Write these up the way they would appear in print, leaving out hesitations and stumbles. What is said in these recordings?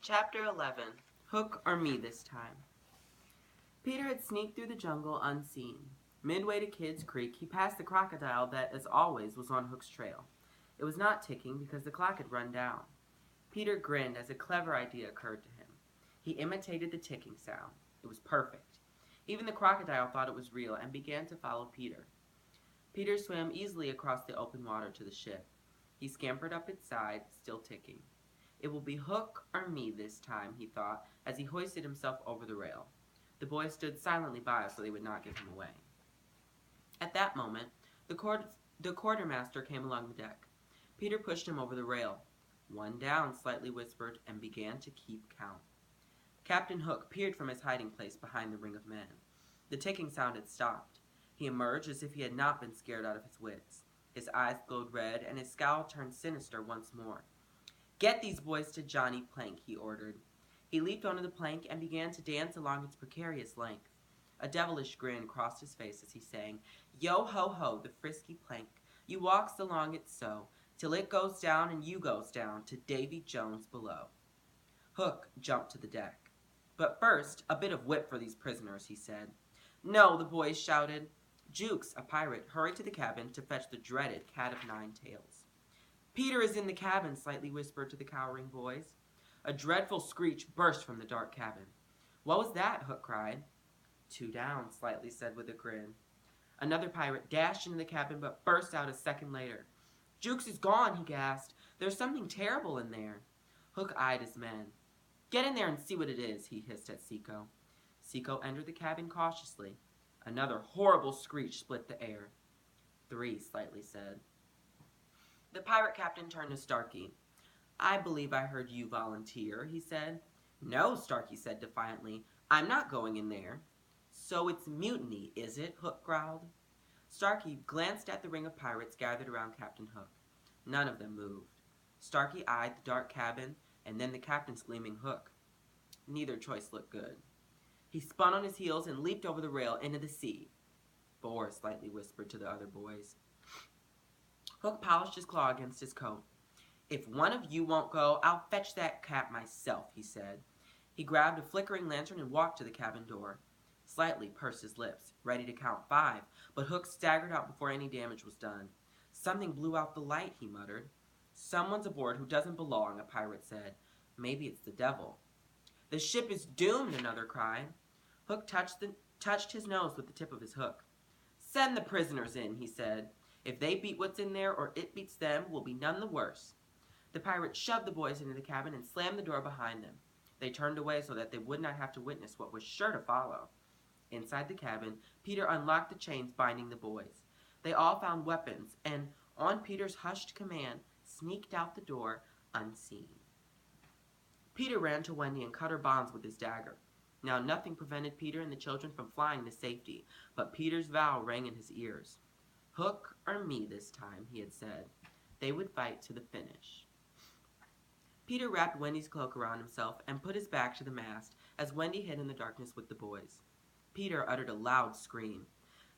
Chapter 11. Hook or Me This Time. Peter had sneaked through the jungle unseen. Midway to Kidd's Creek, he passed the crocodile that, as always, was on Hook's trail. It was not ticking because the clock had run down. Peter grinned as a clever idea occurred to him. He imitated the ticking sound. It was perfect. Even the crocodile thought it was real and began to follow Peter. Peter swam easily across the open water to the ship. He scampered up its side, still ticking. It will be Hook or me this time, he thought, as he hoisted himself over the rail. The boys stood silently by so they would not give him away. At that moment, the quartermaster came along the deck. Peter pushed him over the rail. "One down," Slightly whispered, and began to keep count. Captain Hook peered from his hiding place behind the ring of men. The ticking sound had stopped. He emerged as if he had not been scared out of his wits. His eyes glowed red, and his scowl turned sinister once more. "Get these boys to Johnny Plank," he ordered. He leaped onto the plank and began to dance along its precarious length. A devilish grin crossed his face as he sang, "Yo-ho-ho, the frisky plank. You walks along it so, till it goes down and you goes down to Davy Jones below." Hook jumped to the deck. "But first, a bit of whip for these prisoners," he said. "No," the boys shouted. Jukes, a pirate, hurried to the cabin to fetch the dreaded Cat of Nine Tails. "Peter is in the cabin," Slightly whispered to the cowering boys. A dreadful screech burst from the dark cabin. "What was that?" Hook cried. "Two down," Slightly said with a grin. Another pirate dashed into the cabin but burst out a second later. "Jukes is gone," he gasped. "There's something terrible in there." Hook eyed his men. "Get in there and see what it is," he hissed at Seco. Seco entered the cabin cautiously. Another horrible screech split the air. "Three," Slightly said. The pirate captain turned to Starkey. "I believe I heard you volunteer," he said. "No," Starkey said defiantly. "I'm not going in there." "So it's mutiny, is it?" Hook growled. Starkey glanced at the ring of pirates gathered around Captain Hook. None of them moved. Starkey eyed the dark cabin and then the captain's gleaming hook. Neither choice looked good. He spun on his heels and leaped over the rail into the sea. "Four," Slightly whispered to the other boys. Hook polished his claw against his coat. "If one of you won't go, I'll fetch that cat myself," he said. He grabbed a flickering lantern and walked to the cabin door. Slightly pursed his lips, ready to count 5, but Hook staggered out before any damage was done. "Something blew out the light," he muttered. "Someone's aboard who doesn't belong," a pirate said. "Maybe it's the devil." "The ship is doomed," another cried. Hook touched his nose with the tip of his hook. "Send the prisoners in," he said. "If they beat what's in there or it beats them, we'll be none the worse." The pirate shoved the boys into the cabin and slammed the door behind them. They turned away so that they would not have to witness what was sure to follow. Inside the cabin, Peter unlocked the chains binding the boys. They all found weapons and, on Peter's hushed command, sneaked out the door unseen. Peter ran to Wendy and cut her bonds with his dagger. Now nothing prevented Peter and the children from flying to safety, but Peter's vow rang in his ears. "Hook or me this time," he had said. They would fight to the finish. Peter wrapped Wendy's cloak around himself and put his back to the mast as Wendy hid in the darkness with the boys. Peter uttered a loud scream.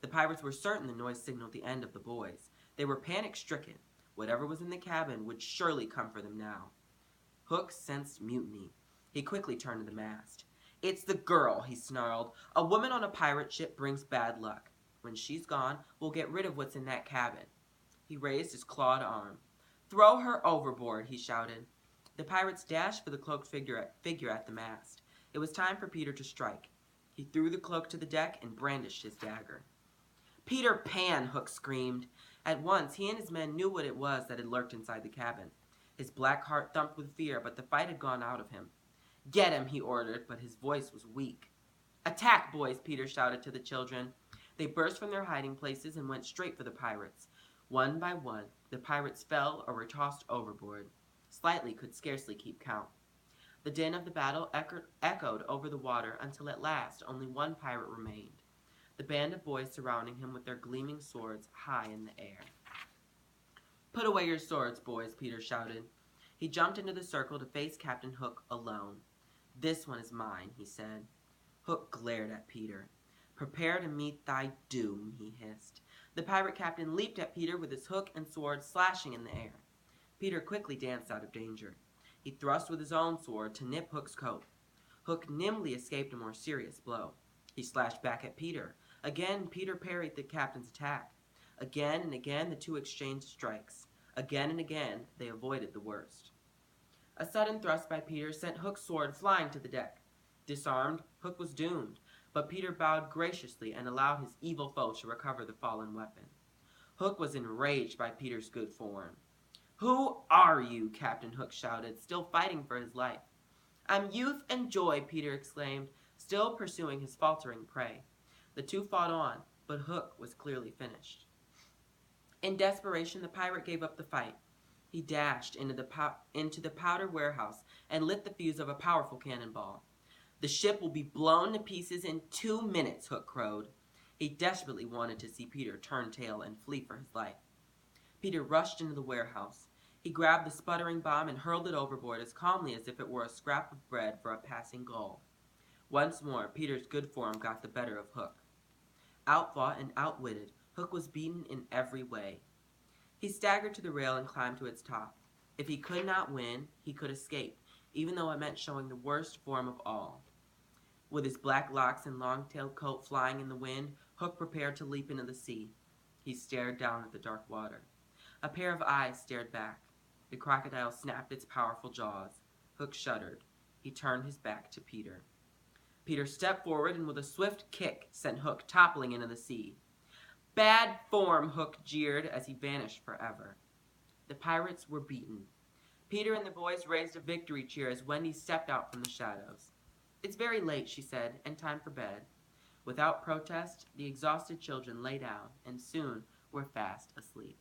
The pirates were certain the noise signaled the end of the boys. They were panic-stricken. Whatever was in the cabin would surely come for them now. Hook sensed mutiny. He quickly turned to the mast. "It's the girl," he snarled. "A woman on a pirate ship brings bad luck. When she's gone, we'll get rid of what's in that cabin." He raised his clawed arm. "Throw her overboard," he shouted. The pirates dashed for the cloaked figure at the mast. It was time for Peter to strike. He threw the cloak to the deck and brandished his dagger. "Peter Pan!" Hook screamed. At once, he and his men knew what it was that had lurked inside the cabin. His black heart thumped with fear, but the fight had gone out of him. "Get him," he ordered, but his voice was weak. "Attack, boys!" Peter shouted to the children. They burst from their hiding places and went straight for the pirates. One by one, the pirates fell or were tossed overboard. Slightly could scarcely keep count. The din of the battle echoed over the water until at last only one pirate remained, the band of boys surrounding him with their gleaming swords high in the air. "Put away your swords, boys," Peter shouted. He jumped into the circle to face Captain Hook alone. "This one is mine," he said. Hook glared at Peter. "Prepare to meet thy doom," he hissed. The pirate captain leaped at Peter with his hook and sword slashing in the air. Peter quickly danced out of danger. He thrust with his own sword to nip Hook's coat. Hook nimbly escaped a more serious blow. He slashed back at Peter. Again, Peter parried the captain's attack. Again and again, the two exchanged strikes. Again and again, they avoided the worst. A sudden thrust by Peter sent Hook's sword flying to the deck. Disarmed, Hook was doomed, but Peter bowed graciously and allowed his evil foe to recover the fallen weapon. Hook was enraged by Peter's good form. "Who are you?" Captain Hook shouted, still fighting for his life. "I'm youth and joy," Peter exclaimed, still pursuing his faltering prey. The two fought on, but Hook was clearly finished. In desperation, the pirate gave up the fight. He dashed into the powder warehouse and lit the fuse of a powerful cannonball. "The ship will be blown to pieces in 2 minutes," Hook crowed. He desperately wanted to see Peter turn tail and flee for his life. Peter rushed into the warehouse. He grabbed the sputtering bomb and hurled it overboard as calmly as if it were a scrap of bread for a passing gull. Once more, Peter's good form got the better of Hook. Outfought and outwitted, Hook was beaten in every way. He staggered to the rail and climbed to its top. If he could not win, he could escape, even though it meant showing the worst form of all. With his black locks and long-tailed coat flying in the wind, Hook prepared to leap into the sea. He stared down at the dark water. A pair of eyes stared back. The crocodile snapped its powerful jaws. Hook shuddered. He turned his back to Peter. Peter stepped forward and with a swift kick sent Hook toppling into the sea. "Bad form," Hook jeered as he vanished forever. The pirates were beaten. Peter and the boys raised a victory cheer as Wendy stepped out from the shadows. "It's very late," she said, "and time for bed." Without protest, the exhausted children lay down and soon were fast asleep.